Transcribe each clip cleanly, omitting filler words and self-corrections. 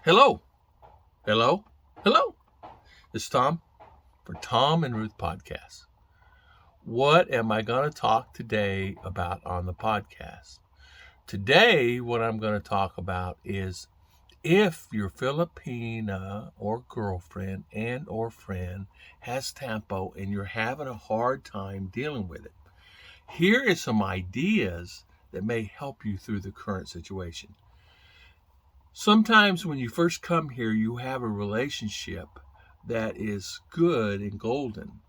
Hello, hello, hello. It's Tom for Tom and Ruth Podcast. What am I going to talk today about on the podcast? Today, what I'm going to talk about is if your Filipina or girlfriend and or friend has Tampo and you're having a hard time dealing with it. Here is some ideas that may help you through the current situation. Sometimes when you first come here, you have a relationship that is good and golden,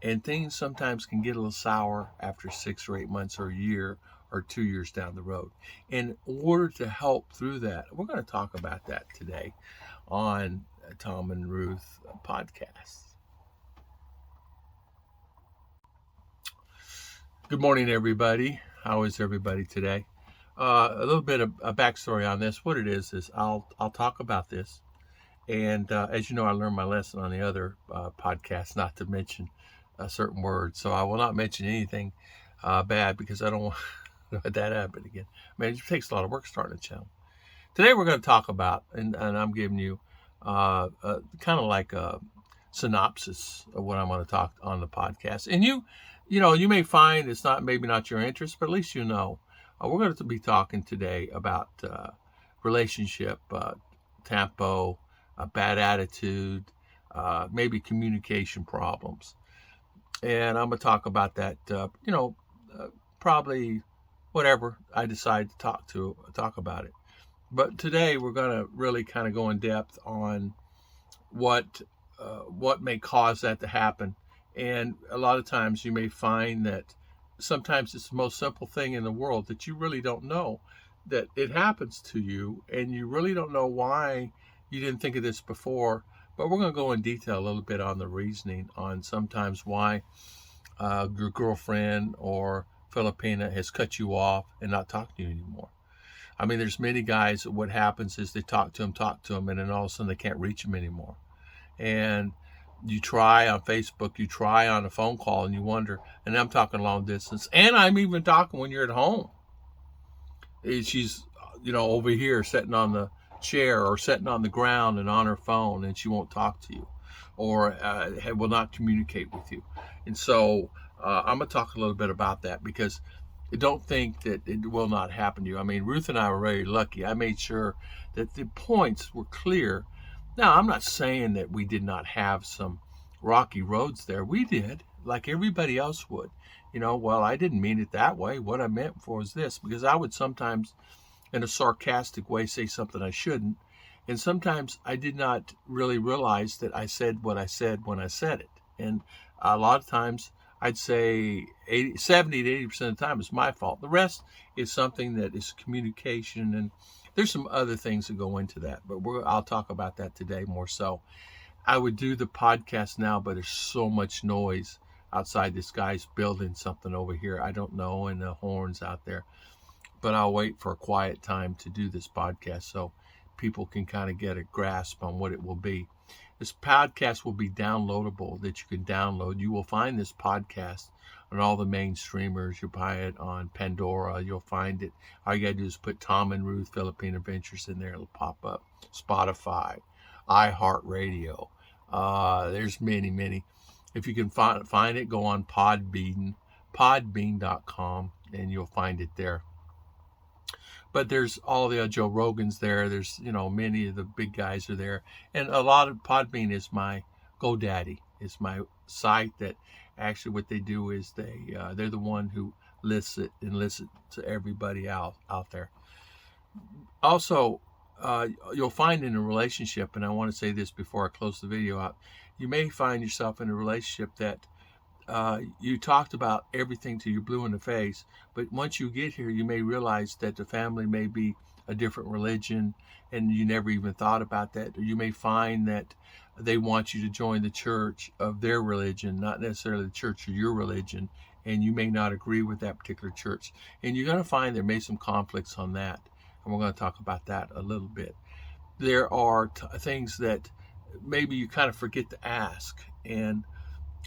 and things sometimes can get a little sour after 6 or 8 months or a year or 2 years down the road. In order to help through that, we're going to talk about that today on Tom and Ruth podcast. Good morning, everybody. How is everybody today? A little bit of a backstory on this. What it is I'll talk about this, and as you know, I learned my lesson on the other podcast not to mention a certain word. So I will not mention anything bad because I don't want that to happen again. I mean, it takes a lot of work starting a channel. Today we're going to talk about, and I'm giving you kind of like a synopsis of what I'm going to talk on the podcast. And you may find it's maybe not your interest, but at least you know. We're going to be talking today about relationship, Tampo, bad attitude, maybe communication problems. And I'm going to talk about that, probably whatever I decide to talk about it. But today we're going to really kind of go in depth on what may cause that to happen. And a lot of times you may find that sometimes it's the most simple thing in the world that you really don't know that it happens to you, and you really don't know why you didn't think of this before. But we're going to go in detail a little bit on the reasoning on sometimes why your girlfriend or Filipina has cut you off and not talked to you anymore. I mean, there's many guys that what happens is they talk to them, and then all of a sudden they can't reach them anymore. And you try on Facebook, you try on a phone call, and you wonder, and I'm talking long distance, and I'm even talking when you're at home. She's, over here sitting on the chair or sitting on the ground and on her phone, and she won't talk to you or will not communicate with you. And so I'm going to talk a little bit about that because don't think that it will not happen to you. I mean, Ruth and I were very lucky. I made sure that the points were clear. Now, I'm not saying that we did not have some rocky roads there. We did, like everybody else would. Well, I didn't mean it that way. What I meant was this, because I would sometimes, in a sarcastic way, say something I shouldn't. And sometimes I did not really realize that I said what I said when I said it. And a lot of times I'd say 70 to 80% of the time it's my fault. The rest is something that is communication, and there's some other things that go into that, but I'll talk about that today more so. I would do the podcast now, but there's so much noise outside. This guy's building something over here. I don't know, and the horns out there. But I'll wait for a quiet time to do this podcast so people can kind of get a grasp on what it will be. This podcast will be downloadable, that you can download. You will find this podcast on all the main streamers. You'll buy it on Pandora. You'll find it. All you got to do is put Tom and Ruth Philippine Adventures in there. It'll pop up. Spotify, iHeartRadio. There's many. If you can find it, go on podbean.com, and you'll find it there. But there's all the Joe Rogans there. There's, many of the big guys are there. And a lot of Podbean is my GoDaddy. It's my site that actually what they do is they're the one who listen to everybody out there. Also, you'll find in a relationship, and I want to say this before I close the video out, you may find yourself in a relationship that you talked about everything till you're blue in the face, but once you get here, you may realize that the family may be a different religion, and you never even thought about that. Or you may find that they want you to join the church of their religion, not necessarily the church of your religion, and you may not agree with that particular church. And you're going to find there may be some conflicts on that, and we're going to talk about that a little bit. There are things that maybe you kind of forget to ask, and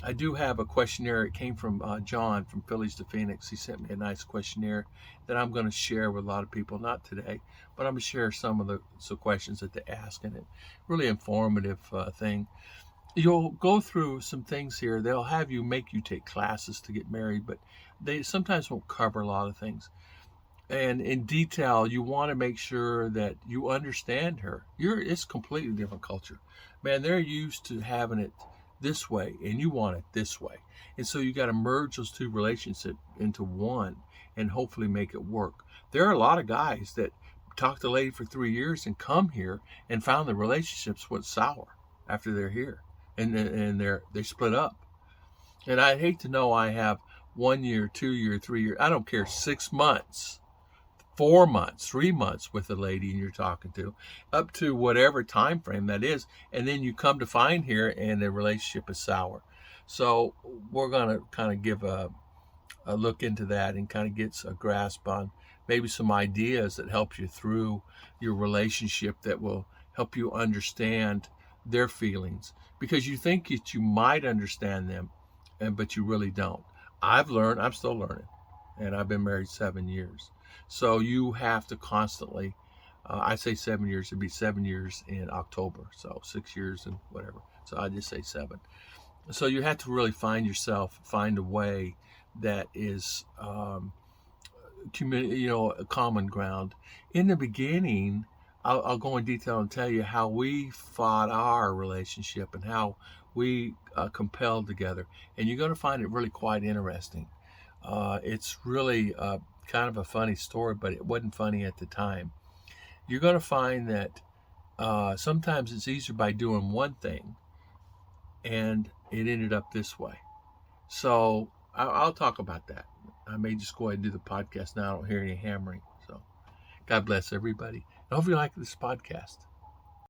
I do have a questionnaire. It came from John from Phillies to Phoenix. He sent me a nice questionnaire that I'm going to share with a lot of people. Not today, but I'm going to share some of the questions that they ask in it. Really informative thing. You'll go through some things here. They'll have you make you take classes to get married, but they sometimes won't cover a lot of things. And in detail, you want to make sure that you understand her. It's a completely different culture. Man, they're used to having it this way and you want it this way. And so you got to merge those two relationships into one and hopefully make it work. There are a lot of guys that talked to a lady for 3 years and come here and found the relationships went sour after they're here and they split up. And I hate to know I have 1 year, 2 year, 3 year, I don't care, 6 months, 4 months, 3 months with a lady and you're talking to, up to whatever time frame that is, and then you come to find here and the relationship is sour. So we're going to kind of give a look into that and kind of get a grasp on maybe some ideas that help you through your relationship that will help you understand their feelings, because you think that you might understand them, but you really don't. I'm still learning, and I've been married 7 years. So you have to constantly, I say 7 years, it'd be 7 years in October. So 6 years and whatever. So I just say 7. So you have to really find yourself, find a way that is, a common ground. In the beginning, I'll go in detail and tell you how we fought our relationship and how we compelled together. And you're going to find it really quite interesting. It's really kind of a funny story, but it wasn't funny at the time. You're going to find that sometimes it's easier by doing one thing, and it ended up this way. So I'll talk about that. I may just go ahead and do the podcast now. I don't hear any hammering. So God bless everybody. I hope you like this podcast.